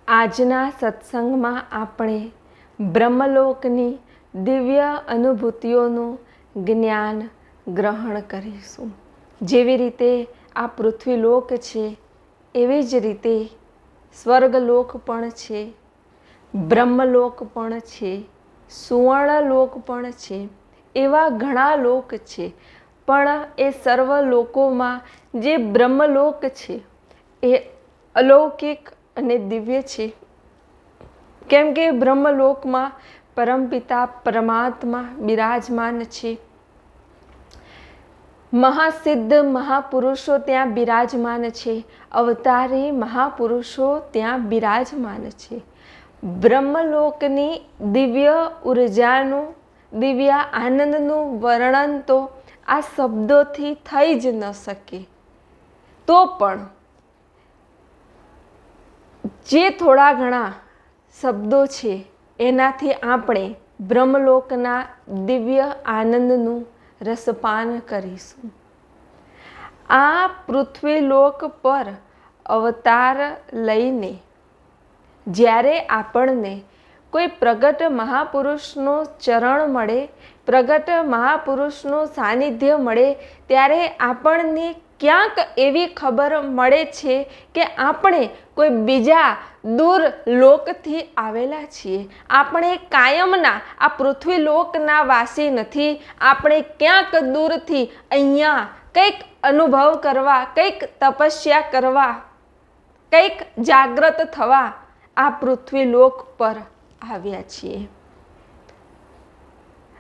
આજના સત્સંગમાં આપણે બ્રહ્મલોકની દિવ્ય અનુભૂતિઓનું જ્ઞાન ગ્રહણ કરીશું. જેવી રીતે આ પૃથ્વીલોક છે એવી જ રીતે સ્વર્ગલોક પણ છે, બ્રહ્મલોક પણ છે, સુવર્ણલોક પણ છે. એવા ઘણા લોક છે, પણ એ સર્વ લોકોમાં જે બ્રહ્મલોક છે એ અલૌકિક અને દિવ્ય છે. કેમ કે બ્રહ્મલોકમાં પરમપિતા પરમાત્મા બિરાજમાન છે. મહાસિદ્ધ મહાપુરુષો ત્યાં બિરાજમાન છે. અવતારી મહાપુરુષો ત્યાં બિરાજમાન છે. બ્રહ્મલોકની દિવ્ય ઉર્જાનું, દિવ્ય આનંદનું વર્ણન તો આ શબ્દોથી થઈ જ ન શકે. તો પણ જે થોડા ઘણા શબ્દો છે એનાથી આપણે બ્રહ્મલોકના દિવ્ય આનંદનું રસપાન કરીશું. આ પૃથ્વીલોક પર અવતાર લઈને જ્યારે આપણને કોઈ પ્રગટ મહાપુરુષનું ચરણ મળે, પ્રગટ મહાપુરુષનું સાનિધ્ય મળે, ત્યારે આપણને ક્યાંક એવી ખબર મળે છે કે આપણે કોઈ બીજા દૂર લોકથી આવેલા છીએ. આપણે કાયમના આ પૃથ્વીલોકના વાસી નથી. આપણે ક્યાંક દૂરથી અહીંયા કંઈક અનુભવ કરવા, કંઈક તપસ્યા કરવા, કંઈક જાગૃત થવા આ પૃથ્વીલોક પર આવ્યા છીએ.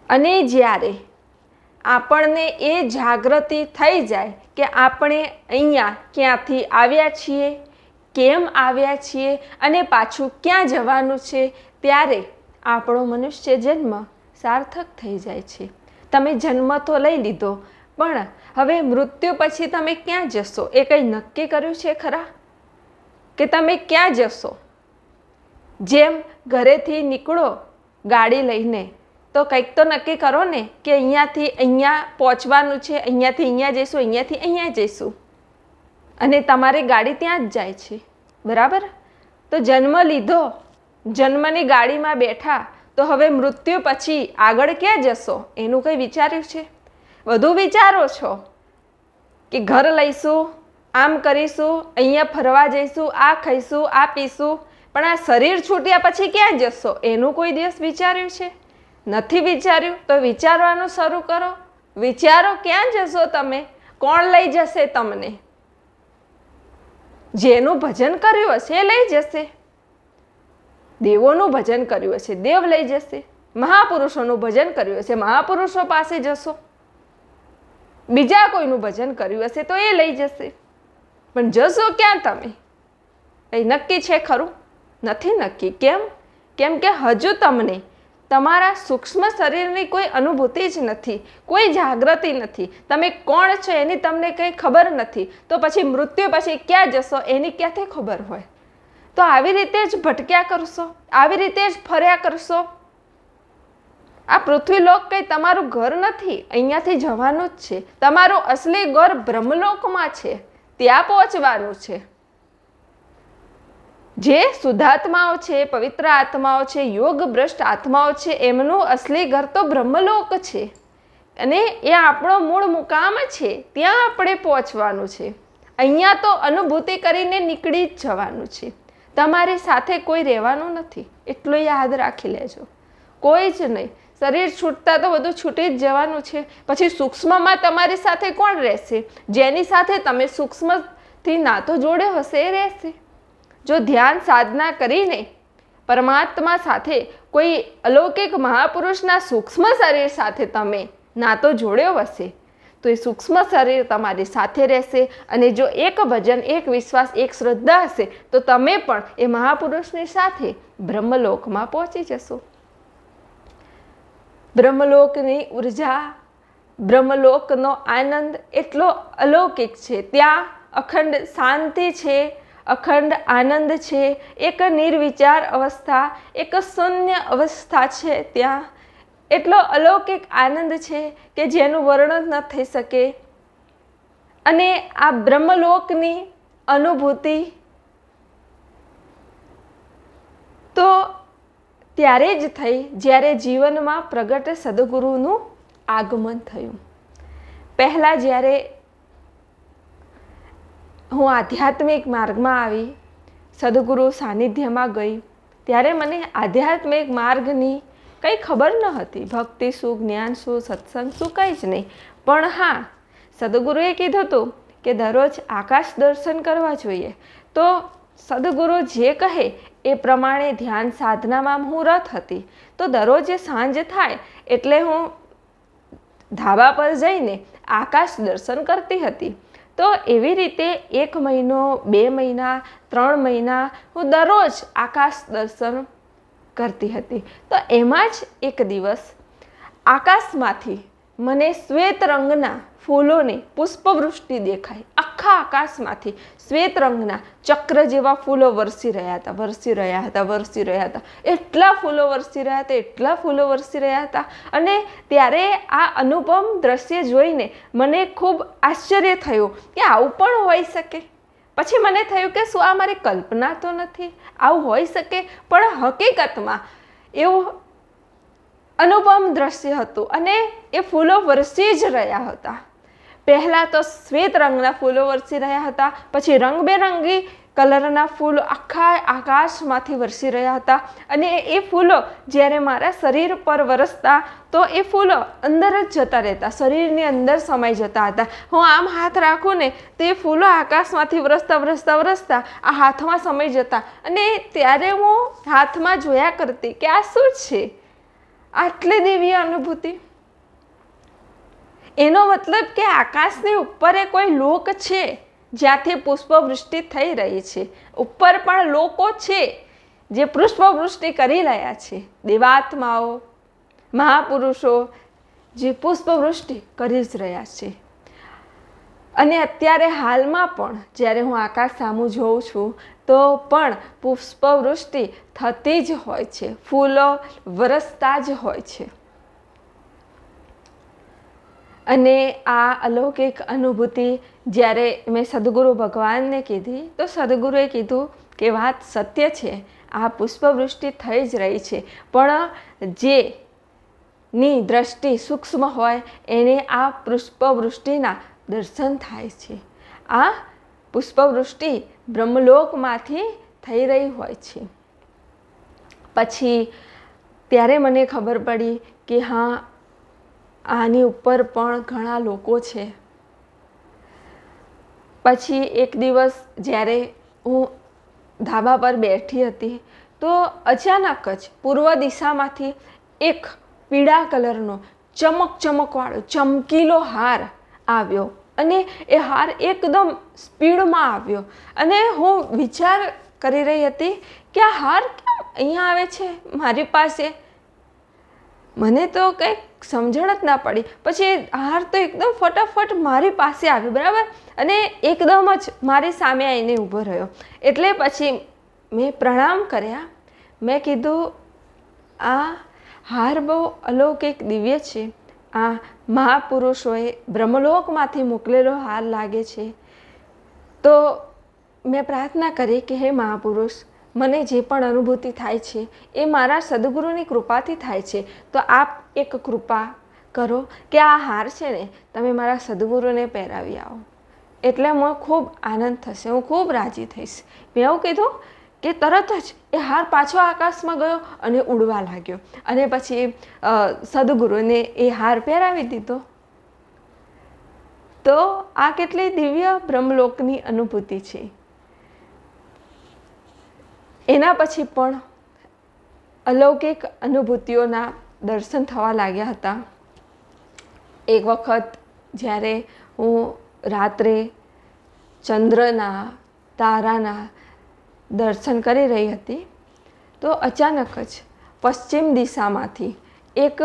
અને જ્યારે આપણને એ જાગૃતિ થઈ જાય કે આપણે અહીંયા ક્યાંથી આવ્યા છીએ, કેમ આવ્યા છીએ અને પાછું ક્યાં જવાનું છે, ત્યારે આપણો મનુષ્ય જન્મ સાર્થક થઈ જાય છે. તમે જન્મ તો લઈ લીધો, પણ હવે મૃત્યુ પછી તમે ક્યાં જશો એ કંઈ નક્કી કર્યું છે ખરા? કે તમે ક્યાં જશો? જેમ ઘરેથી નીકળો ગાડી લઈને તો કંઈક તો નક્કી કરો ને કે અહીંયાથી અહીંયા પહોંચવાનું છે, અહીંયાથી અહીંયા જઈશું, અહીંયાથી અહીંયા જઈશું, અને તમારી ગાડી ત્યાં જ જાય છે, બરાબર? તો જન્મ લીધો, જન્મની ગાડીમાં બેઠા, તો હવે મૃત્યુ પછી આગળ ક્યાં જશો એનું કંઈ વિચાર્યું છે? વધુ વિચારો છો કે ઘર લઈશું, આમ કરીશું, અહીંયા ફરવા જઈશું, આ ખાઈશું, આ પીશું, પણ આ શરીર છૂટ્યા પછી ક્યાં જશો એનું કોઈ દિવસ વિચાર્યું છે? નથી વિચાર્યું તો વિચારવાનું શરૂ કરો. વિચારો ક્યાં જશો તમે, કોણ લઈ જશે તમને? જેનું ભજન કર્યું હશે એ લઈ જશે. દેવોનું ભજન કર્યું હશે, દેવ લઈ જશે. મહાપુરુષોનું ભજન કર્યું હશે, મહાપુરુષો પાસે જશો. બીજા કોઈનું ભજન કર્યું હશે તો એ લઈ જશે. પણ જશો ક્યાં તમે? એ નક્કી છે ખરું? નથી નક્કી. કેમ? કેમ કે હજુ તમને તમારા સૂક્ષ્મ શરીરની કોઈ અનુભૂતિ જ નથી, કોઈ જાગૃતિ નથી. તમે કોણ છો એની તમને કંઈ ખબર નથી. તો પછી મૃત્યુ પછી ક્યાં જશો એની ક્યાંથી ખબર હોય? તો આવી રીતે જ ભટક્યા કરશો, આવી રીતે જ ફર્યા કરશો. આ પૃથ્વીલોક કંઈ તમારું ઘર નથી, અહીંયાથી જવાનું જ છે. તમારું અસલી ઘર બ્રહ્મલોકમાં છે, ત્યાં પહોંચવાનું છે. જે શુદ્ધાત્માઓ છે, પવિત્ર આત્માઓ છે, યોગ ભ્રષ્ટ આત્માઓ છે, એમનું અસલી ઘર તો બ્રહ્મલોક છે. અને એ આપણો મૂળ મુકામ છે, ત્યાં આપણે પહોંચવાનું છે. અહીંયા તો અનુભૂતિ કરીને નીકળી જ જવાનું છે. તમારી સાથે કોઈ રહેવાનું નથી, એટલું યાદ રાખી લેજો. કોઈ જ નહીં. શરીર છૂટતા તો બધું છૂટી જ જવાનું છે. પછી સૂક્ષ્મમાં તમારી સાથે કોણ રહેશે? જેની સાથે તમે સૂક્ષ્મથી નાતો જોડ્યો હશે એ રહેશે. જો ધ્યાન સાધના કરીને પરમાત્મા સાથે કોઈ અલૌકિક મહાપુરુષના સૂક્ષ્મ શરીર સાથે તમે નાતો જોડ્યો હશે તો એ સૂક્ષ્મ શરીર તમારી સાથે રહેશે. અને જો એક ભજન, એક વિશ્વાસ, એક શ્રદ્ધા હશે તો તમે પણ એ મહાપુરુષની સાથે બ્રહ્મલોકમાં પહોંચી જશો. બ્રહ્મલોકની ઉર્જા, બ્રહ્મલોકનો આનંદ એટલો અલૌકિક છે. ત્યાં અખંડ શાંતિ છે, અખંડ આનંદ છે, એક નિર્વિચાર અવસ્થા, એક શૂન્ય અવસ્થા છે. ત્યાં એટલો અલૌકિક આનંદ છે કે જેનું વર્ણન ન થઈ શકે. અને આ બ્રહ્મલોકની અનુભૂતિ ત્યારે જ થઈ જ્યારે જીવનમાં પ્રગટ સદગુરુનું આગમન થયું. પહેલાં જ્યારે હું આધ્યાત્મિક માર્ગમાં આવી, સદગુરુ સાનિધ્યમાં ગઈ, ત્યારે મને આધ્યાત્મિક માર્ગની કંઈ ખબર ન હતી. ભક્તિ શું, જ્ઞાન શું, સત્સંગ શું, કંઈ જ નહીં. પણ હા, સદગુરુએ કીધું હતું કે દરરોજ આકાશ દર્શન કરવા જોઈએ. તો સદગુરુ જે કહે એ પ્રમાણે ધ્યાન સાધનામાં હું રત હતી. તો દરરોજે સાંજ થાય એટલે હું ધાબા પર જઈને આકાશ દર્શન કરતી હતી. તો એવી રીતે 1 મહિનો, 2 મહિના, 3 મહિના હું દરરોજ આકાશ દર્શન કરતી હતી. તો એમાં જ એક દિવસ આકાશમાંથી મને શ્વેત રંગના ફૂલોની પુષ્પવૃષ્ટિ દેખાઈ. આખા આકાશમાંથી શ્વેત રંગના ચક્ર જેવા ફૂલો વરસી રહ્યા હતા, વરસી રહ્યા હતા, વરસી રહ્યા હતા. એટલા ફૂલો વરસી રહ્યા હતા, એટલા ફૂલો વરસી રહ્યા હતા. અને ત્યારે આ અનુપમ દ્રશ્ય જોઈને મને ખૂબ આશ્ચર્ય થયું કે આવું પણ હોઈ શકે. પછી મને થયું કે શું આ મારી કલ્પના તો નથી, આવું હોઈ શકે. પણ હકીકતમાં એવું અનુપમ દ્રશ્ય હતું અને એ ફૂલો વરસી જ રહ્યા હતા. પહેલાં તો શ્વેત રંગના ફૂલો વરસી રહ્યા હતા, પછી રંગબેરંગી કલરના ફૂલો આખા આકાશમાંથી વરસી રહ્યા હતા. અને એ ફૂલો જ્યારે મારા શરીર પર વરસતા તો એ ફૂલો અંદર જ જતા રહેતા, શરીરની અંદર સમાઈ જતા હતા. હું આમ હાથ રાખું ને તો એ ફૂલો આકાશમાંથી વરસતા વરસતા વરસતા આ હાથમાં સમાઈ જતા. અને ત્યારે હું હાથમાં જોયા કરતી કે આ શું છે, આટલી દિવ્ય અનુભૂતિ. એનો મતલબ કે આકાશની ઉપર એ કોઈ લોક છે જ્યાંથી પુષ્પવૃષ્ટિ થઈ રહી છે. ઉપર પણ લોકો છે જે પુષ્પવૃષ્ટિ કરી રહ્યા છે, દેવાત્માઓ, મહાપુરુષો જે પુષ્પવૃષ્ટિ કરી જ રહ્યા છે. અને અત્યારે હાલમાં પણ જ્યારે હું આકાશ સામું જોઉં છું તો પણ પુષ્પવૃષ્ટિ થતી જ હોય છે, ફૂલો વરસતા જ હોય છે. અને આ અલૌકિક અનુભૂતિ જ્યારે મેં સદગુરુ ભગવાનને કીધી તો સદગુરુએ કીધું કે વાત સત્ય છે, આ પુષ્પવૃષ્ટિ થઈ જ રહી છે. પણ જેની દ્રષ્ટિ સૂક્ષ્મ હોય એને આ પુષ્પવૃષ્ટિના દર્શન થાય છે. આ પુષ્પવૃષ્ટિ બ્રહ્મલોકમાંથી થઈ રહી હોય છે. પછી ત્યારે મને ખબર પડી કે હા, આની ઉપર પણ ઘણા લોકો છે. પછી એક દિવસ જ્યારે હું ધાબા પર બેઠી હતી તો અચાનક જ પૂર્વ દિશામાંથી એક પીળા કલરનો ચમકવાળો ચમકીલો હાર આવ્યો. અને એ હાર એકદમ સ્પીડમાં આવ્યો. અને હું વિચાર કરી રહી હતી કે આ હાર કેમ અહીંયા આવે છે મારી પાસે. મને તો કંઈક સમજણ જ ના પડી. પછી હાર તો એકદમ ફટાફટ મારી પાસે આવ્યો, બરાબર, અને એકદમ જ મારી સામે આવીને ઊભો રહ્યો. એટલે પછી મેં પ્રણામ કર્યા. મેં કીધું આ હાર બહુ અલૌકિક દિવ્ય છે, આ મહાપુરુષોએ બ્રહ્મલોકમાંથી મોકલેલો હાર લાગે છે. તો મેં પ્રાર્થના કરી કે હે મહાપુરુષ, મને જે પણ અનુભૂતિ થાય છે એ મારા સદગુરુની કૃપાથી થાય છે. તો આપ એક કૃપા કરો કે આ હાર છે ને તમે મારા સદગુરુને પહેરાવી આવો. એટલે મને ખૂબ આનંદ થશે, હું ખૂબ રાજી થઈશ. મેં એવું કીધું કે તરત જ એ હાર પાછો આકાશમાં ગયો અને ઉડવા લાગ્યો. અને પછી સદગુરુને એ હાર પહેરાવી દીધો. તો આ કેટલી દિવ્ય બ્રહ્મલોકની અનુભૂતિ છે. એના પછી પણ અલૌકિક અનુભૂતિઓના દર્શન થવા લાગ્યા હતા. એક વખત જ્યારે હું રાત્રે ચંદ્રના, તારાના દર્શન કરી રહી હતી તો અચાનક જ પશ્ચિમ દિશામાંથી એક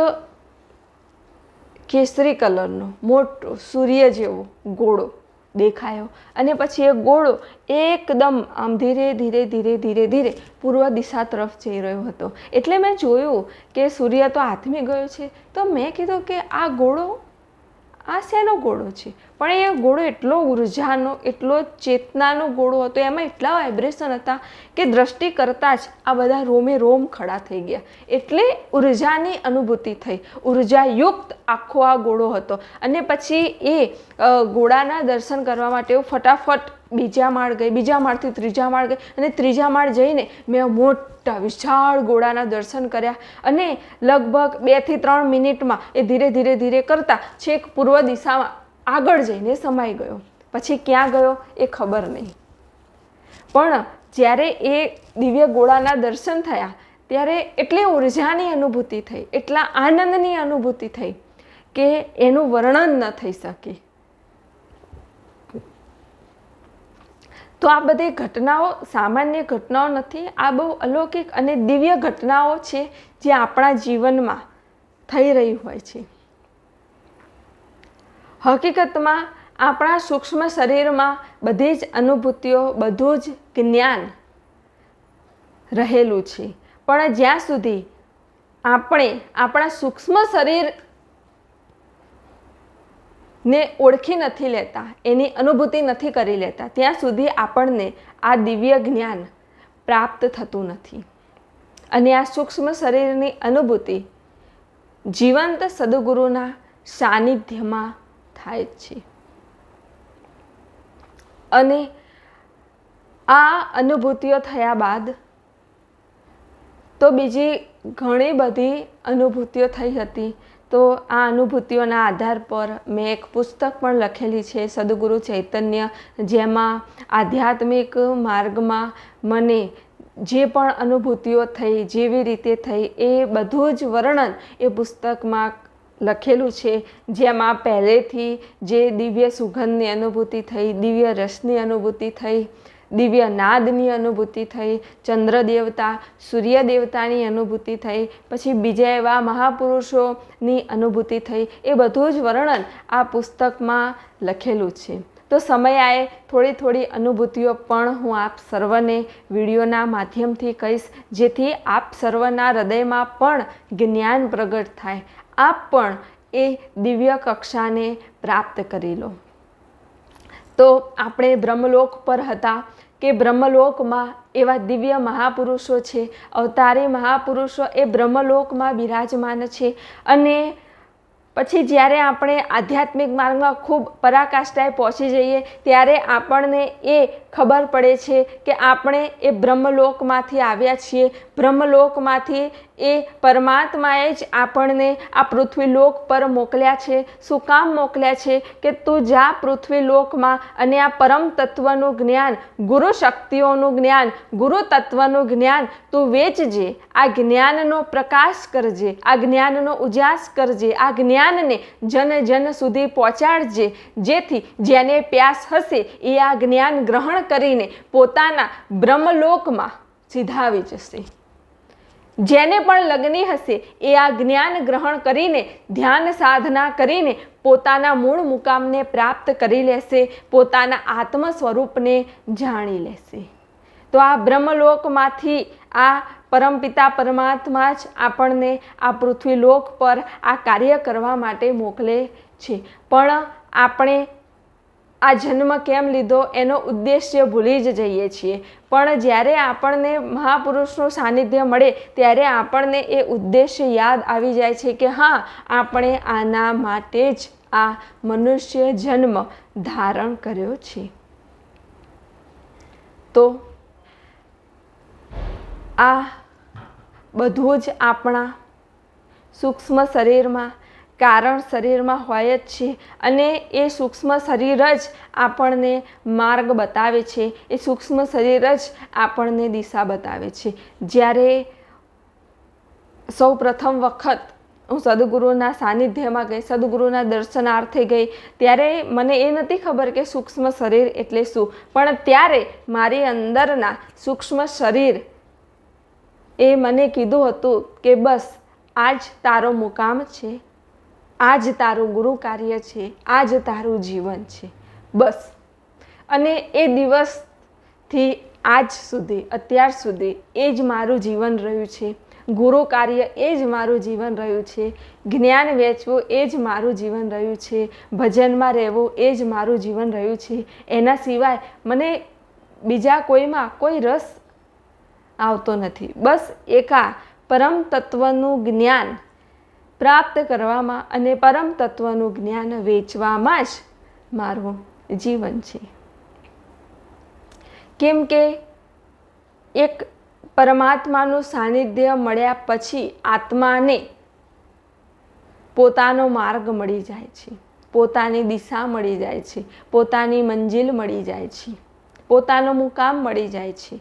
કેસરી કલરનો મોટો સૂર્ય જેવો ગોળો દેખાયો. અને પછી એ ગોળો એકદમ આમ ધીરે ધીરે ધીરે ધીરે ધીરે પૂર્વ દિશા તરફ જઈ રહ્યો હતો. એટલે મેં જોયું કે સૂર્ય તો આથમી ગયો છે. તો મેં કીધું કે આ ગોળો આ શેનો ઘોડો છે? પણ એ ઘોડો એટલો ઉર્જાનો, એટલો ચેતનાનો ઘોડો હતો, એમાં એટલા વાઇબ્રેશન હતા કે દ્રષ્ટિ કરતાં જ આ બધા રોમે રોમ ખડા થઈ ગયા. એટલે ઉર્જાની અનુભૂતિ થઈ, ઉર્જાયુક્ત આખો આ ઘોડો હતો. અને પછી એ ઘોડાના દર્શન કરવા માટે ફટાફટ બીજા માળ ગઈ, બીજા માળથી ત્રીજા માળ ગઈ, અને ત્રીજા માળ જઈને મેં મોટા વિશાળ ઘોડાના દર્શન કર્યા. અને લગભગ 2 થી 3 મિનિટમાં એ ધીરે ધીરે ધીરે કરતાં છેક પૂર્વ દિશામાં આગળ જઈને સમાઈ ગયો. પછી ક્યાં ગયો એ ખબર નહીં. પણ જ્યારે એ દિવ્ય ઘોડાના દર્શન થયા ત્યારે એટલી ઉર્જાની અનુભૂતિ થઈ, એટલા આનંદની અનુભૂતિ થઈ કે એનું વર્ણન ન થઈ શકે. તો આ બધી ઘટનાઓ સામાન્ય ઘટનાઓ નથી, આ બહુ અલૌકિક અને દિવ્ય ઘટનાઓ છે જે આપણા જીવનમાં થઈ રહી હોય છે. હકીકતમાં આપણા સૂક્ષ્મ શરીરમાં બધી જ અનુભૂતિઓ, બધું જ જ્ઞાન રહેલું છે. પણ જ્યાં સુધી આપણે આપણા સૂક્ષ્મ શરીર ને ઓળખી નથી લેતા, એની અનુભૂતિ નથી કરી લેતા, ત્યાં સુધી આપણને આ દિવ્ય જ્ઞાન પ્રાપ્ત થતું નથી. અને આ સૂક્ષ્મ શરીરની અનુભૂતિ જીવંત સદગુરુના સાનિધ્યમાં થાય છે. અને આ અનુભૂતિઓ થયા બાદ તો બીજી ઘણી બધી અનુભૂતિઓ થઈ હતી. તો આ અનુભૂતિઓના આધાર પર મેં એક પુસ્તક પણ લખેલી છે, સદગુરુ ચૈતન્ય, જેમાં આધ્યાત્મિક માર્ગમાં મને જે પણ અનુભૂતિઓ થઈ, જેવી રીતે થઈ, એ બધું જ વર્ણન એ પુસ્તકમાં લખેલું છે. જેમાં પહેલેથી જે દિવ્ય સુગંધની અનુભૂતિ થઈ, દિવ્ય રસની અનુભૂતિ થઈ, દિવ્ય નાદની અનુભૂતિ થઈ, ચંદ્ર દેવતા, સૂર્ય દેવતાની અનુભૂતિ થઈ, પછી બીજા એવા મહાપુરુષોની અનુભૂતિ થઈ, એ બધું જ વર્ણન આ પુસ્તકમાં લખેલું છે. તો સમયાએ થોડી થોડી અનુભૂતિઓ પણ હું આપ સર્વને વિડીયોના માધ્યમથી કહીશ, જેથી આપ સર્વના હૃદયમાં પણ જ્ઞાન પ્રગટ થાય, આપ પણ એ દિવ્ય કક્ષાને પ્રાપ્ત કરી લો. તો આપણે બ્રહ્મલોક પર હતા કે બ્રહ્મલોકમાં એવા દિવ્ય મહાપુરુષો છે, અવતારી મહાપુરુષો એ બ્રહ્મલોકમાં બિરાજમાન છે. અને પછી જ્યારે આપણે આધ્યાત્મિક માર્ગમાં ખૂબ પરાકાષ્ઠાએ પહોંચી જઈએ ત્યારે આપણને એ ખબર પડે છે કે આપણે એ બ્રહ્મલોકમાંથી આવ્યા છીએ. બ્રહ્મલોકમાંથી એ પરમાત્માએ જ આપણને આ પૃથ્વીલોક પર મોકલ્યા છે. શું કામ મોકલ્યા છે? કે તું જા પૃથ્વીલોકમાં અને આ પરમ તત્વનું જ્ઞાન, ગુરુ શક્તિઓનું જ્ઞાન, ગુરુ તત્વનું જ્ઞાન તું વેચજે. આ જ્ઞાનનો પ્રકાશ કરજે, આ જ્ઞાનનો ઉજાસ કરજે, આ જ્ઞાનને જન જન સુધી પહોંચાડજે, જેથી જેને પ્યાસ હશે એ આ જ્ઞાન ગ્રહણ કરીને પોતાના બ્રહ્મલોકમાં સીધા આવી જશે. જેને પણ લગ્ની હશે એ આ જ્ઞાન ગ્રહણ કરીને ધ્યાન સાધના કરીને પોતાના મૂળ મુકામને પ્રાપ્ત કરી લેશે, પોતાના આત્મ સ્વરૂપને જાણી લેશે. તો આ બ્રહ્મલોકમાંથી આ પરમપિતા પરમાત્મા જ આપણને આ પૃથ્વીલોક પર આ કાર્ય કરવા માટે મોકલે છે. પણ આપણે આ જન્મ કેમ લીધો એનો ઉદ્દેશ્ય ભૂલી જ જઈએ છીએ. પણ જ્યારે આપણને મહાપુરુષનું સાનિધ્ય મળે ત્યારે આપણને એ ઉદ્દેશ્ય યાદ આવી જાય છે કે હા, આપણે આના માટે જ આ મનુષ્ય જન્મ ધારણ કર્યો છે. તો આ બધું જ આપણા સૂક્ષ્મ શરીરમાં, કારણ શરીરમાં હોય જ છે. અને એ સૂક્ષ્મ શરીર જ આપણને માર્ગ બતાવે છે, એ સૂક્ષ્મ શરીર જ આપણને દિશા બતાવે છે. જ્યારે સૌ પ્રથમ વખત હું સદગુરુના સાનિધ્યમાં ગઈ, સદગુરુના દર્શનાર્થે ગઈ, ત્યારે મને એ નથી ખબર કે સૂક્ષ્મ શરીર એટલે શું. પણ ત્યારે મારી અંદરના સૂક્ષ્મ શરીર એ મને કીધું હતું કે બસ આ જ તારો મુકામ છે, આ જ તારું ગુરુ કાર્ય છે, આ જ તારું જીવન છે, બસ. અને એ દિવસથી આજ સુધી, અત્યાર સુધી એ જ મારું જીવન રહ્યું છે. ગુરુ કાર્ય એ જ મારું જીવન રહ્યું છે, જ્ઞાન વેચવું એ જ મારું જીવન રહ્યું છે, ભજનમાં રહેવું એ જ મારું જીવન રહ્યું છે. એના સિવાય મને બીજા કોઈમાં કોઈ રસ આવતો નથી. બસ એકા પરમ તત્વનું જ્ઞાન પ્રાપ્ત કરવામાં અને પરમ તત્વનું જ્ઞાન વેચવામાં જ મારું જીવન છે. કેમ કે એક પરમાત્માનું સાનિધ્ય મળ્યા પછી આત્માને પોતાનો માર્ગ મળી જાય છે, પોતાની દિશા મળી જાય છે, પોતાની મંજિલ મળી જાય છે, પોતાનો મુકામ મળી જાય છે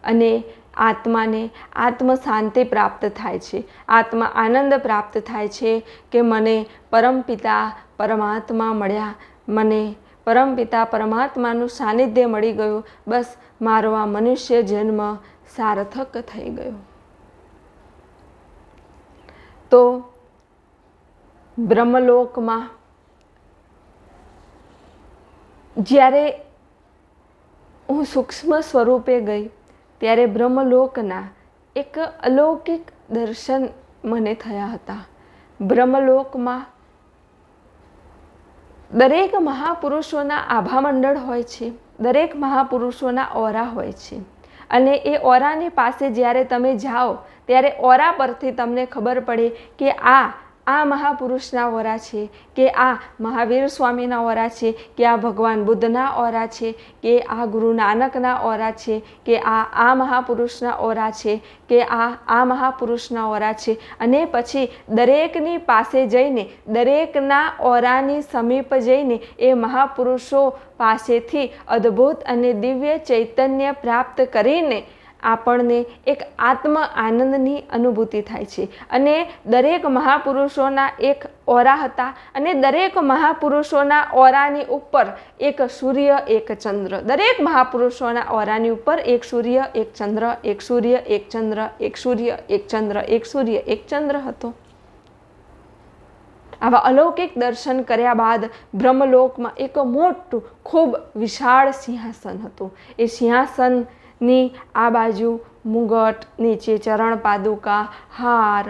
અને આત્માને આત્મ શાંતિ પ્રાપ્ત થાય છે, આત્મા આનંદ પ્રાપ્ત થાય છે કે મને પરમપિતા પરમાત્મા મળ્યા, મને પરમપિતા પરમાત્માનું સાનિધ્ય મળી ગયું, બસ મારો આ મનુષ્ય જન્મ સાર્થક થઈ ગયો. તો બ્રહ્મલોકમાં જ્યારે હું સૂક્ષ્મ સ્વરૂપે ગઈ ત્યારે બ્રહ્મલોકના એક અલૌકિક દર્શન મને થયા હતા. બ્રહ્મલોકમાં દરેક મહાપુરુષોના આભા મંડળ હોય છે, દરેક મહાપુરુષોના ઓરા હોય છે અને એ ઓરાની પાસે જ્યારે તમે જાઓ ત્યારે ઓરા પરથી તમને ખબર પડે કે આ મહાપુરુષના ઓરા છે, કે આ મહાવીર સ્વામીના ઓરા છે, કે આ ભગવાન બુદ્ધના ઓરા છે, કે આ ગુરુ નાનકના ઓરા છે, કે આ મહાપુરુષના ઓરા છે, કે આ મહાપુરુષના ઓરા છે. અને પછી દરેકની પાસે જઈને, દરેકના ઓરાની સમીપ જઈને એ મહાપુરુષો પાસેથી અદ્ભુત અને દિવ્ય ચૈતન્ય પ્રાપ્ત કરીને આપણને એક આત્મ આનંદની અનુભૂતિ થાય છે. અને દરેક મહાપુરુષોના એક ઓરા હતા અને દરેક મહાપુરુષોના ઓરાની ઉપર એક સૂર્ય એક ચંદ્ર, દરેક મહાપુરુષોના ઓરાની ઉપર એક સૂર્ય એક ચંદ્ર, એક સૂર્ય એક ચંદ્ર, એક સૂર્ય એક ચંદ્ર, એક સૂર્ય એક ચંદ્ર હતો. આવા અલૌકિક દર્શન કર્યા બાદ બ્રહ્મલોકમાં એક મોટું ખૂબ વિશાળ સિંહાસન હતું. એ સિંહાસનની આ બાજુ મુગટ, નીચે ચરણ પાદુકા, હાર,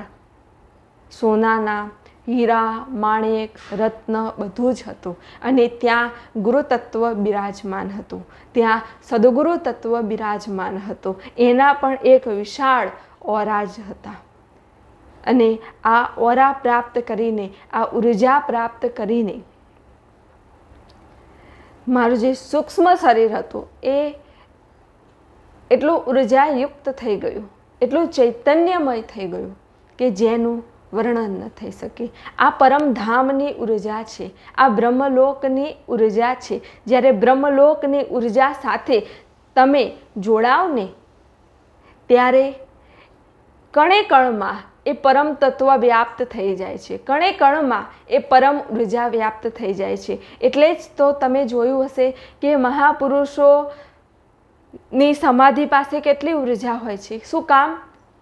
સોનાના, હીરા, માણેક, રત્ન બધું જ હતું. અને ત્યાં ગુરુ તત્વ બિરાજમાન હતું, ત્યાં સદગુરુ તત્વ બિરાજમાન હતું. એના પણ એક વિશાળ ઓરા જ હતા. અને આ ઓરા પ્રાપ્ત કરીને, આ ઉર્જા પ્રાપ્ત કરીને મારું જે સૂક્ષ્મ શરીર હતું એ એટલું ઉર્જાયુક્ત થઈ ગયું, એટલું ચૈતન્યમય થઈ ગયું કે જેનું વર્ણન ન થઈ શકે. આ પરમધામની ઉર્જા છે, આ બ્રહ્મલોકની ઉર્જા છે. જ્યારે બ્રહ્મલોકની ઉર્જા સાથે તમે જોડાવ ને ત્યારે કણે કણમાં એ પરમ તત્વ વ્યાપ્ત થઈ જાય છે, કણે કણમાં એ પરમ ઉર્જા વ્યાપ્ત થઈ જાય છે. એટલે જ તો તમે જોયું હશે કે મહાપુરુષોની સમાધિ પાસે કેટલી ઉર્જા હોય છે. શું કામ?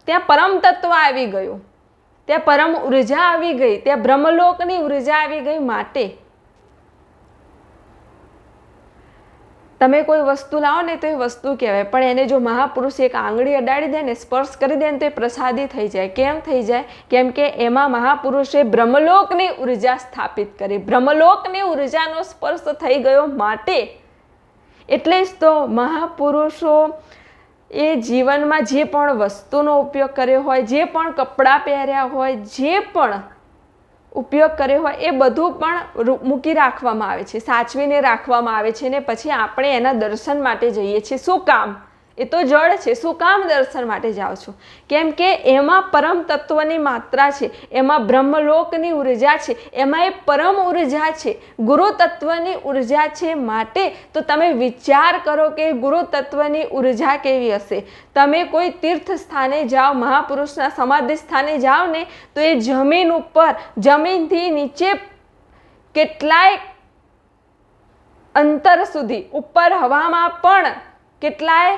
ત્યાં પરમ તત્વ આવી ગયું, ત્યાં પરમ ઉર્જા આવી ગઈ, ત્યાં બ્રહ્મલોકની ઉર્જા આવી ગઈ. માટે તમે કોઈ વસ્તુ લાવો ને તો એ વસ્તુ કહેવાય, પણ એને જો મહાપુરુષ એક આંગળી અડાડી દે ને, સ્પર્શ કરી દે ને તો એ પ્રસાદી થઈ જાય. કેમ થઈ જાય? કેમ કે એમાં મહાપુરુષે બ્રહ્મલોકની ઉર્જા સ્થાપિત કરી, બ્રહ્મલોકની ઉર્જાનો સ્પર્શ થઈ ગયો. માટે એટલે જ તો મહાપુરુષો એ જીવનમાં જે પણ વસ્તુનો ઉપયોગ કર્યો હોય, જે પણ કપડાં પહેર્યા હોય, જે પણ ઉપયોગ કર્યો હોય એ બધું પણ મૂકી રાખવામાં આવે છે, સાચવીને રાખવામાં આવે છે. ને પછી આપણે એના દર્શન માટે જઈએ છીએ. શું કામ? એ તો જળ છે, શું કામ દર્શન માટે જાઓ છો? કેમ કે એમાં પરમ તત્વની માત્રા છે, એમાં બ્રહ્મલોકની ઉર્જા છે, એમાં એ પરમ ઉર્જા છે, ગુરુ તત્વની ઉર્જા છે. માટે તો તમે વિચાર કરો કે ગુરુ તત્વની ઉર્જા કેવી હશે. તમે કોઈ તીર્થ સ્થાને જાઓ, મહાપુરુષના સમાધિ સ્થાને જાઓ ને તો એ જમીન ઉપર, જમીનથી નીચે કેટલાય અંતર સુધી, ઉપર હવામાં પણ કેટલાય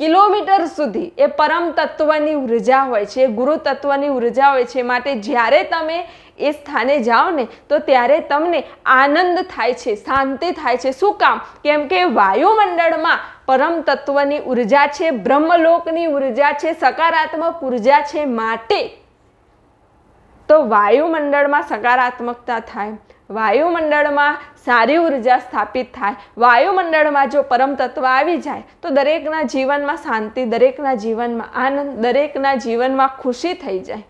કિલોમીટર સુધી એ પરમ તત્વની ઉર્જા હોય છે, ગુરુ તત્વની ઉર્જા હોય છે. માટે જ્યારે તમે એ સ્થાને જાઓ ને તો ત્યારે તમને આનંદ થાય છે, શાંતિ થાય છે. શું કામ? કેમ કે વાયુમંડળમાં પરમ તત્વની ઉર્જા છે, બ્રહ્મલોકની ઉર્જા છે, સકારાત્મક ઉર્જા છે. માટે તો વાયુમંડળમાં સકારાત્મકતા થાય, વાયુમંડળમાં સારી ઉર્જા સ્થાપિત થાય, વાયુમંડળમાં જો પરમ તત્વ આવી જાય તો દરેકના જીવનમાં શાંતિ, દરેકના જીવનમાં આનંદ, દરેકના જીવનમાં ખુશી થઈ જાય.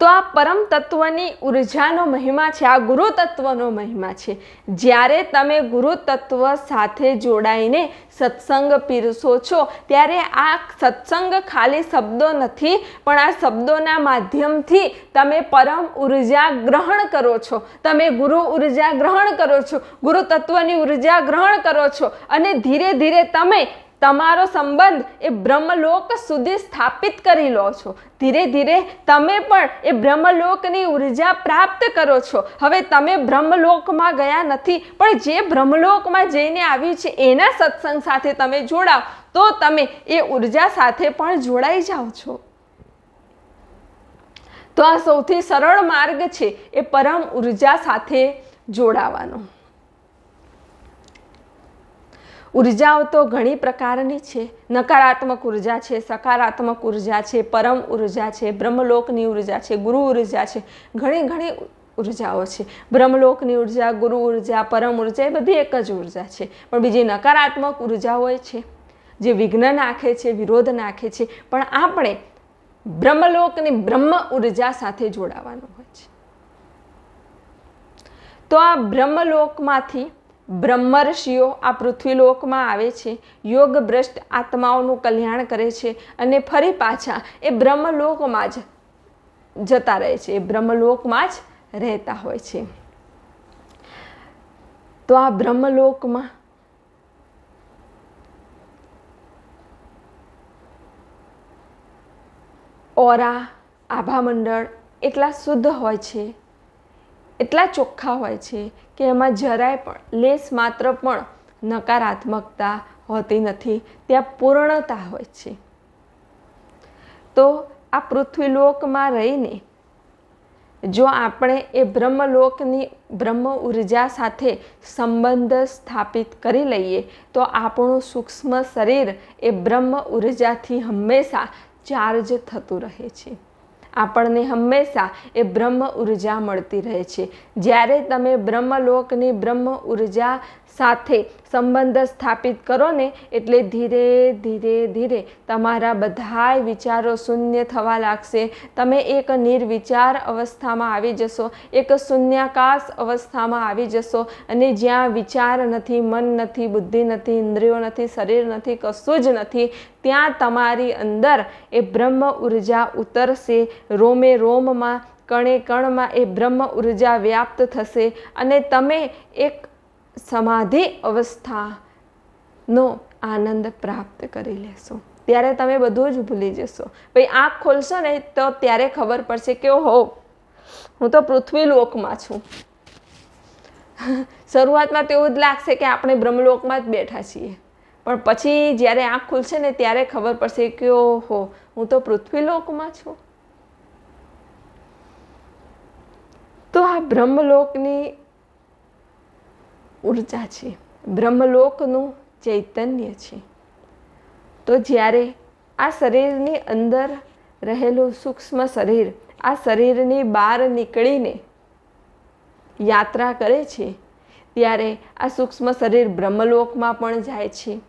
તો આ પરમ તત્વની ઉર્જાનો મહિમા છે, આ ગુરુ તત્વનો મહિમા છે. જ્યારે તમે ગુરુ તત્વ સાથે જોડાઈને સત્સંગ પીરસો છો ત્યારે આ સત્સંગ ખાલી શબ્દો નથી, પણ આ શબ્દોના માધ્યમથી તમે પરમ ઉર્જા ગ્રહણ કરો છો, તમે ગુરુ ઉર્જા ગ્રહણ કરો છો, ગુરુ તત્વની ઉર્જા ગ્રહણ કરો છો અને ધીરે ધીરે તમે તમારો સંબંધ એ બ્રહ્મલોક સુધી સ્થાપિત કરી લો છો. ધીરે ધીરે તમે પણ એ બ્રહ્મલોકની ઉર્જા પ્રાપ્ત કરો છો. હવે તમે બ્રહ્મલોકમાં ગયા નથી, પણ જે બ્રહ્મલોકમાં જઈને આવ્યું છે એના સત્સંગ સાથે તમે જોડાવ તો તમે એ ઉર્જા સાથે પણ જોડાઈ જાઓ છો. તો આ સૌથી સરળ માર્ગ છે એ પરમ ઉર્જા સાથે જોડાવાનો. ઉર્જાઓ તો ઘણી પ્રકારની છે. નકારાત્મક ઉર્જા છે, સકારાત્મક ઉર્જા છે, પરમ ઉર્જા છે, બ્રહ્મલોકની ઉર્જા છે, ગુરુ ઉર્જા છે. ઘણી ઉર્જાઓ છે. બ્રહ્મલોકની ઉર્જા, ગુરુ ઉર્જા, પરમ ઉર્જા એ બધી એક જ ઉર્જા છે. પણ બીજી નકારાત્મક ઉર્જાઓ છે જે વિઘ્ન નાખે છે, વિરોધ નાખે છે. પણ આપણે બ્રહ્મલોકની બ્રહ્મ ઉર્જા સાથે જોડાવાનું હોય છે. તો આ બ્રહ્મલોકમાંથી બ્રહ્મર્ષિઓ આ પૃથ્વીલોકમાં આવે છે, યોગ ભ્રષ્ટ આત્માઓનું કલ્યાણ કરે છે અને ફરી પાછા એ બ્રહ્મલોકમાં જ જતા રહે છે, એ બ્રહ્મલોકમાં જ રહેતા હોય છે. તો આ બ્રહ્મલોકમાં ઓરા, આભામંડળ એટલા શુદ્ધ હોય છે, એટલા ચોખ્ખા હોય છે કે એમાં જરાય પણ લેશ માત્ર પણ નકારાત્મકતા હોતી નથી, ત્યાં પૂર્ણતા હોય છે. તો આ પૃથ્વીલોકમાં રહીને જો આપણે એ બ્રહ્મલોકની બ્રહ્મ ઉર્જા સાથે સંબંધ સ્થાપિત કરી લઈએ તો આપણું સૂક્ષ્મ શરીર એ બ્રહ્મ ઉર્જાથી હંમેશા ચાર્જ થતું રહે છે. આપણને હંમેશા એ બ્રહ્મ ઉર્જા મળતી રહે છે. જ્યારે તમે બ્રહ્મલોકની બ્રહ્મ ઉર્જા સાથે સંબંધ સ્થાપિત કરો ને એટલે ધીરે ધીરે ધીરે તમારા બધાય વિચારો શૂન્ય થવા લાગશે. તમે એક નિર્વિચાર અવસ્થામાં આવી જશો, એક શૂન્યાકાશ અવસ્થામાં આવી જશો અને જ્યાં વિચાર નથી, મન નથી, બુદ્ધિ નથી, ઇન્દ્રિયો નથી, શરીર નથી, કશું જ નથી, ત્યાં તમારી અંદર એ બ્રહ્મ ઉર્જા ઉતરશે. રોમે રોમમાં, કણે કણમાં એ બ્રહ્મ ઉર્જા વ્યાપ્ત થશે અને તમે એક સમાધિ અવસ્થાનો આનંદ પ્રાપ્ત કરી લેશો. ત્યારે તમે બધું જ ભૂલી જશો. ભાઈ આંખ ખોલશો ને તો ત્યારે ખબર પડશે કે ઓહો, હું તો પૃથ્વીલોકમાં છું. શરૂઆતમાં તો એવું જ લાગશે કે આપણે બ્રહ્મલોકમાં જ બેઠા છીએ, પણ પછી જ્યારે આંખ ખુલશે ને ત્યારે ખબર પડશે કે ઓહો, હું તો પૃથ્વીલોકમાં છું. તો આ બ્રહ્મલોકની ઉર્જા છે, બ્રહ્મલોકનું ચૈતન્ય છે. તો જ્યારે આ શરીરની અંદર રહેલું સૂક્ષ્મ શરીર આ શરીરની બહાર નીકળીને યાત્રા કરે છે ત્યારે આ સૂક્ષ્મ શરીર બ્રહ્મલોકમાં પણ જાય છે,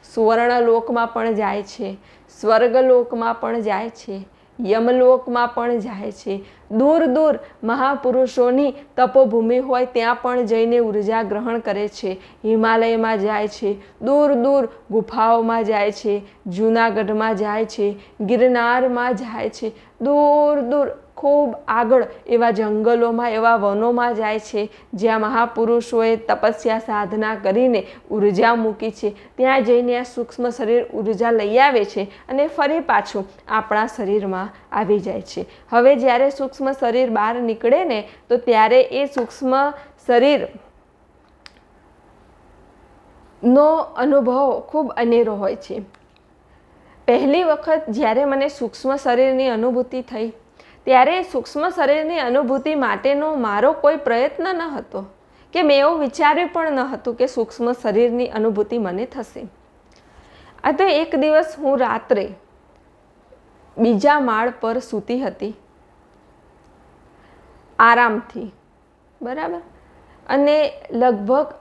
સુવર્ણલોકમાં પણ જાય છે, સ્વર્ગલોકમાં પણ જાય છે, યમલોકમાં પણ જાય છે. દૂર દૂર મહાપુરુષોની તપોભૂમિ હોય ત્યાં પણ જઈને ઉર્જા ગ્રહણ કરે છે. હિમાલયમાં જાય છે, દૂર દૂર ગુફાઓમાં જાય છે, જૂનાગઢમાં જાય છે, ગિરનારમાં જાય છે, દૂર દૂર ખૂબ આગળ એવા જંગલોમાં, એવા વનોમાં જાય છે જ્યાં મહાપુરુષોએ તપસ્યા સાધના કરીને ઉર્જા મૂકી છે. ત્યાં જઈને આ સૂક્ષ્મ શરીર ઉર્જા લઈ આવે છે અને ફરી પાછું આપણા શરીરમાં આવી જાય છે. હવે જ્યારે સૂક્ષ્મ શરીર બહાર નીકળે ને તો ત્યારે એ સૂક્ષ્મ શરીર નો અનુભવ ખૂબ અનેરો હોય છે. પહેલી વખત જ્યારે મને સૂક્ષ્મ શરીરની અનુભૂતિ થઈ ત્યારે સૂક્ષ્મ શરીરની અનુભૂતિ માટેનો મારો કોઈ પ્રયત્ન ન હતો કે મેં એવું વિચાર્યું પણ ન હતું કે સૂક્ષ્મ શરીરની અનુભૂતિ મને થશે. આ તો એક દિવસ હું રાત્રે બીજા માળ પર સૂતી હતી આરામથી, બરાબર, અને લગભગ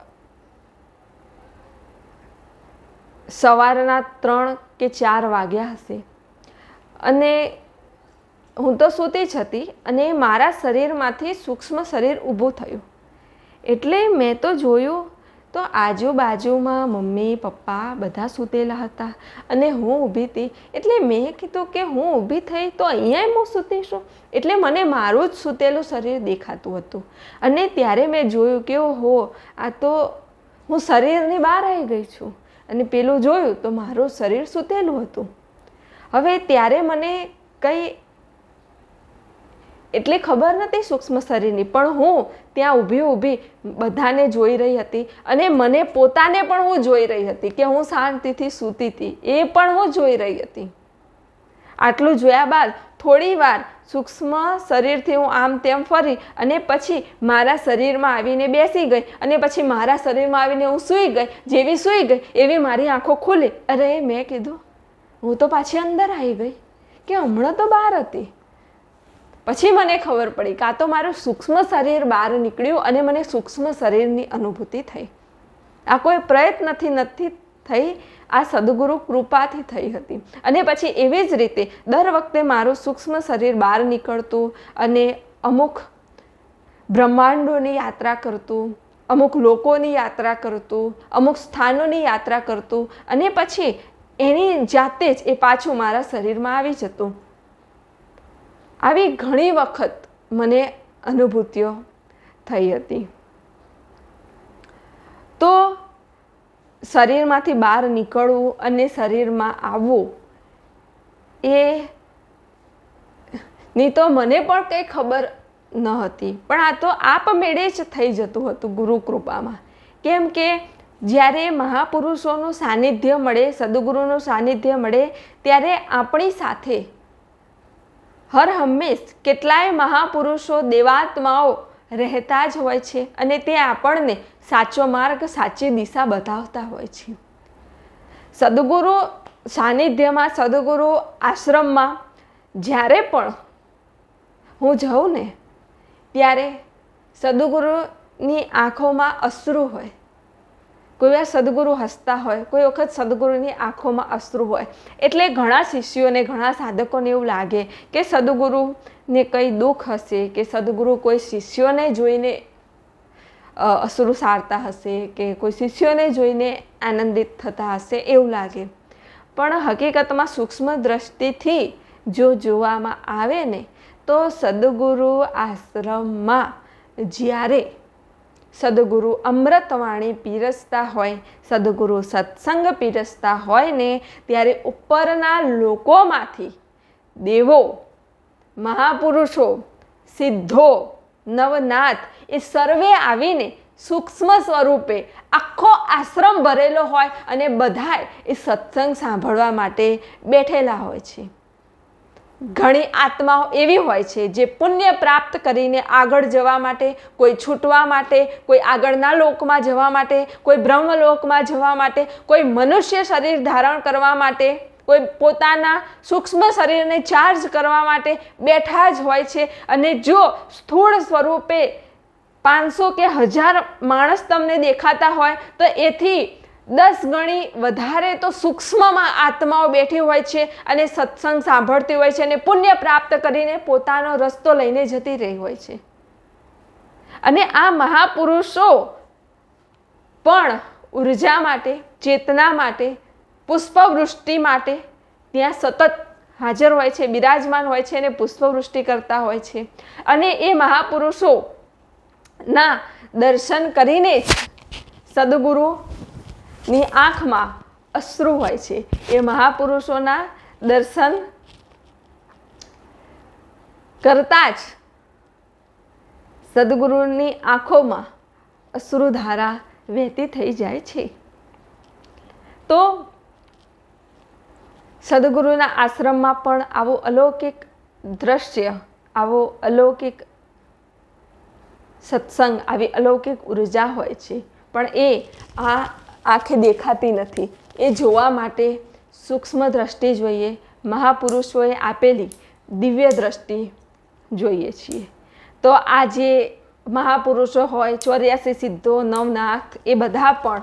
સવારના 3 કે 4 વાગ્યા હશે, અને હું તો સૂતી જ હતી અને મારા શરીરમાંથી સૂક્ષ્મ શરીર ઊભું થયું. એટલે મેં તો જોયું તો આજુબાજુમાં મમ્મી પપ્પા બધા સૂતેલા હતા અને હું ઊભી હતી. એટલે મેં કીધું કે હું ઊભી થઈ તો અહીંયા હું સૂતી છું. એટલે મને મારું જ સૂતેલું શરીર દેખાતું હતું. અને ત્યારે મેં જોયું કે ઓહો, આ તો હું શરીરની બહાર આવી ગઈ છું. અને પેલું જોયું તો મારું શરીર સૂતેલું હતું. હવે ત્યારે મને કંઈ એટલી ખબર નથી સૂક્ષ્મ શરીરની, પણ હું ત્યાં ઊભી બધાને જોઈ રહી હતી અને મને પોતાને પણ હું જોઈ રહી હતી કે હું શાંતિથી સૂતી હતી, એ પણ હું જોઈ રહી હતી. આટલું જોયા બાદ થોડી વાર સૂક્ષ્મ શરીરથી હું આમ તેમ ફરી અને પછી મારા શરીરમાં આવીને બેસી ગઈ અને પછી મારા શરીરમાં આવીને હું સૂઈ ગઈ. જેવી સૂઈ ગઈ એવી મારી આંખો ખુલી. અરે મેં કીધું હું તો પાછી અંદર આવી ગઈ કે હમણાં તો બહાર હતી. પછી મને ખબર પડી કે આ તો મારું સૂક્ષ્મ શરીર બહાર નીકળ્યું અને મને સૂક્ષ્મ શરીરની અનુભૂતિ થઈ. આ કોઈ પ્રયત્નથી નથી થઈ, આ સદગુરુ કૃપાથી થઈ હતી. અને પછી એવી જ રીતે દર વખતે મારું સૂક્ષ્મ શરીર બહાર નીકળતું અને અમુક બ્રહ્માંડોની યાત્રા કરતું, અમુક લોકોની યાત્રા કરતું, અમુક સ્થાનોની યાત્રા કરતું અને પછી એની જાતે જ એ પાછું મારા શરીરમાં આવી જતું. આવી ઘણી વખત મને અનુભૂતિઓ થઈ હતી. તો શરીરમાંથી બહાર નીકળવું અને શરીરમાં આવવું એ ની તો મને પણ કંઈ ખબર ન હતી, પણ આ તો આપમેળે જ થઈ જતું હતું ગુરુ કૃપામાં. કેમ કે જ્યારે મહાપુરુષોનું સાનિધ્ય મળે, સદગુરુનું સાનિધ્ય મળે, ત્યારે આપણી સાથે હર હંમેશ કેટલાય મહાપુરુષો દેવાત્માઓ રહેતા જ હોય છે અને તે આપણને સાચો માર્ગ, સાચી દિશા બતાવતા હોય છે. સદગુરુ સાનિધ્યમાં, સદગુરુ આશ્રમમાં જ્યારે પણ હું જાઉં ને ત્યારે સદગુરુની આંખોમાં અશ્રુ હોય. કોઈ વાર સદગુરુ હસતા હોય, કોઈ વખત સદગુરુની આંખોમાં અશ્રુ હોય. એટલે ઘણા શિષ્યોને, ઘણા સાધકોને એવું લાગે કે સદગુરુને કંઈ દુઃખ હશે, કે સદગુરુ કોઈ શિષ્યોને જોઈને અશ્રુ સારતા હશે, કે કોઈ શિષ્યોને જોઈને આનંદિત થતા હશે, એવું લાગે. પણ હકીકતમાં સૂક્ષ્મ દ્રષ્ટિથી જો જોવામાં આવે ને તો સદગુરુ આશ્રમમાં જ્યારે સદગુરુ અમૃતવાણી પીરસતા હોય, સદગુરુ સત્સંગ પીરસતા હોય ને ત્યારે ઉપરના લોકોમાંથી દેવો, મહાપુરુષો, સિદ્ધો, નવનાથ એ સર્વે આવીને સૂક્ષ્મ સ્વરૂપે આખો આશ્રમ ભરેલો હોય અને બધાય એ સત્સંગ સાંભળવા માટે બેઠેલા હોય છે. ઘણી આત્માઓ એવી હોય છે જે પુણ્ય પ્રાપ્ત કરીને આગળ જવા માટે, કોઈ છૂટવા માટે, કોઈ આગળના લોકમાં જવા માટે, કોઈ બ્રહ્મલોકમાં જવા માટે, કોઈ મનુષ્ય શરીર ધારણ કરવા માટે, કોઈ પોતાના સૂક્ષ્મ શરીરને ચાર્જ કરવા માટે બેઠા જ હોય છે. અને જો સ્થૂળ સ્વરૂપે 500 કે 1000 માણસ તમને દેખાતા હોય તો એથી 10 ગણી વધારે તો સૂક્ષ્મમાં આત્માઓ બેઠી હોય છે અને સત્સંગ સાંભળતી હોય છે અને પુણ્ય પ્રાપ્ત કરીને પોતાનો રસ્તો લઈને જતી રહી હોય છે. અને આ મહાપુરુષો પણ ઉર્જા માટે, ચેતના માટે, પુષ્પવૃષ્ટિ માટે ત્યાં સતત હાજર હોય છે, બિરાજમાન હોય છે અને પુષ્પવૃષ્ટિ કરતા હોય છે. અને એ મહાપુરુષોના દર્શન કરીને જ સદગુરુની આંખમાં અશ્રુ હોય છે. એ મહાપુરુષોના દર્શન કરતાં જ સદગુરુની આંખોમાં અશ્રુધારા વહેતી થઈ જાય છે. તો સદગુરુના આશ્રમમાં પણ આવું અલૌકિક દ્રશ્ય, આવો અલૌકિક સત્સંગ આવી અલૌકિક ઉર્જા હોય છે, પણ એ આ આંખે દેખાતી નથી. એ જોવા માટે સૂક્ષ્મ દ્રષ્ટિ જોઈએ, મહાપુરુષોએ આપેલી દિવ્ય દ્રષ્ટિ જોઈએ છીએ. તો આ જે મહાપુરુષો હોય, 84 સિદ્ધો, નવનાથ, એ બધા પણ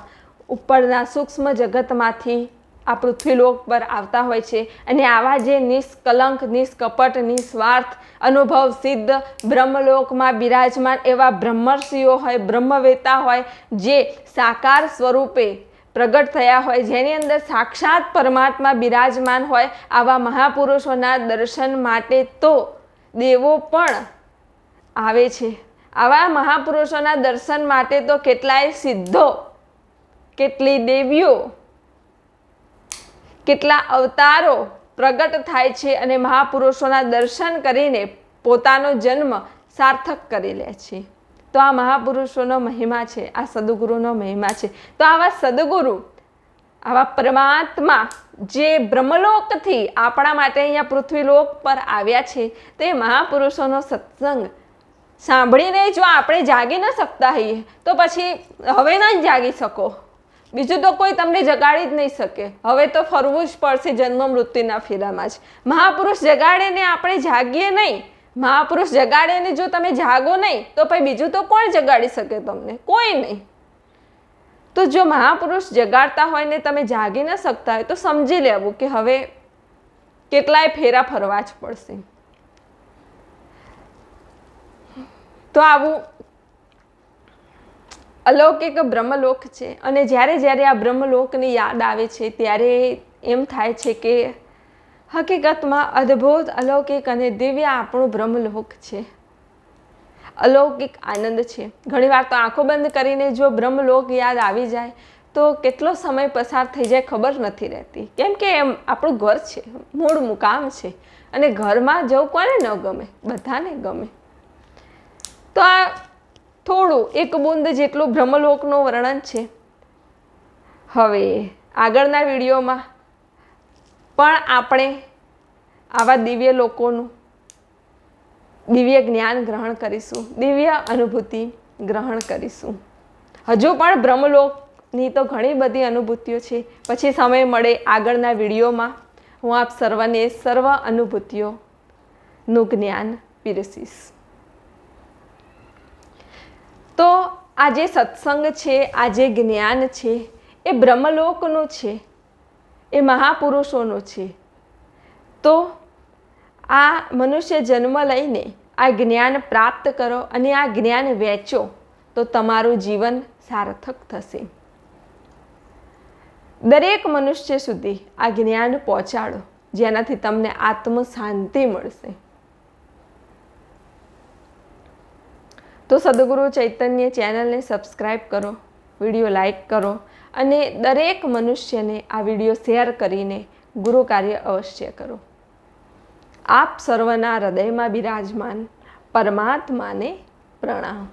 ઉપરના સૂક્ષ્મ જગતમાંથી આ પૃથ્વીલોક પર આવતા હોય છે. અને આવા જે નિષ્કલંક, નિષ્કપટ, નિસ્વાર્થ, અનુભવ સિદ્ધ બ્રહ્મલોકમાં બિરાજમાન એવા બ્રહ્મર્ષિઓ હોય, બ્રહ્મવેતા હોય, જે સાકાર સ્વરૂપે પ્રગટ થયા હોય, જેની અંદર સાક્ષાત પરમાત્મા બિરાજમાન હોય, આવા મહાપુરુષોના દર્શન માટે તો દેવો પણ આવે છે. આવા મહાપુરુષોના દર્શન માટે તો કેટલાય સિદ્ધો, કેટલી દેવીઓ, કેટલા અવતારો પ્રગટ થાય છે અને મહાપુરુષોના દર્શન કરીને પોતાનો જન્મ સાર્થક કરી લે છે. તો આ મહાપુરુષોનો મહિમા છે, આ સદગુરુનો મહિમા છે. તો આવા સદગુરુ, આવા પરમાત્મા જે બ્રહ્મલોકથી આપણા માટે અહીંયા પૃથ્વીલોક પર આવ્યા છે, તે મહાપુરુષોનો સત્સંગ સાંભળીને જો આપણે જાગી ન શકતા હોઈએ તો પછી હવે ન જાગી શકો. બીજું તો કોઈ તમને જગાડી જ નહીં શકે. હવે તો ફરવું જ પડશે જન્મ મૃત્યુના ફેરામાં જ. મહાપુરુષ જગાડે ને આપણે જાગીએ નહીં, મહાપુરુષ જગાડે ને જો તમે જાગો નહીં, તો પછી બીજું તો કોણ જગાડી શકે તમને? કોઈ નહીં. તો જો મહાપુરુષ જગાડતા હોય ને તમે જાગી ન શકતા હોય તો સમજી લેવું કે હવે કેટલાય ફેરા ફરવા જ પડશે. તો આવું અલૌકિક બ્રહ્મલોક છે. અને જ્યારે જ્યારે આ બ્રહ્મલોકની યાદ આવે છે ત્યારે એમ થાય છે કે હકીકતમાં અદ્ભુત, અલૌકિક અને દિવ્ય આપણું બ્રહ્મલોક છે. અલૌકિક આનંદ છે. ઘણીવાર તો આંખો બંધ કરીને જો બ્રહ્મલોક યાદ આવી જાય તો કેટલો સમય પસાર થઈ જાય ખબર નથી રહેતી. કેમ કે એમ આપણું ઘર છે, મૂળ મુકામ છે, અને ઘરમાં જવું કોને ન ગમે? બધાને ગમે. તો આ થોડું એક બુંદ જેટલું બ્રહ્મલોકનું વર્ણન છે. હવે આગળના વિડીયોમાં પણ આપણે આવા દિવ્ય લોકોનું દિવ્ય જ્ઞાન ગ્રહણ કરીશું, દિવ્ય અનુભૂતિ ગ્રહણ કરીશું. હજુ પણ બ્રહ્મલોકની તો ઘણી બધી અનુભૂતિઓ છે. પછી સમય મળે આગળના વિડીયોમાં હું આપ સર્વને સર્વ અનુભૂતિઓનું જ્ઞાન પીરસીશ. તો આ જે સત્સંગ છે, આ જે જ્ઞાન છે, એ બ્રહ્મલોકનું છે, એ મહાપુરુષોનું છે. તો આ મનુષ્ય જન્મ લઈને આ જ્ઞાન પ્રાપ્ત કરો અને આ જ્ઞાન વહેંચો તો તમારું જીવન સાર્થક થશે. દરેક મનુષ્ય સુધી આ જ્ઞાન પહોંચાડો, જેનાથી તમને આત્મ શાંતિ મળશે. તો સદગુરુ ચૈતન્ય ચેનલને સબસ્ક્રાઈબ કરો, વિડીયો લાઈક કરો અને દરેક મનુષ્યને આ વિડીયો શેર કરીને ગુરુ કાર્ય અવશ્ય કરો. આપ સર્વના હૃદયમાં બિરાજમાન પરમાત્માને પ્રણામ.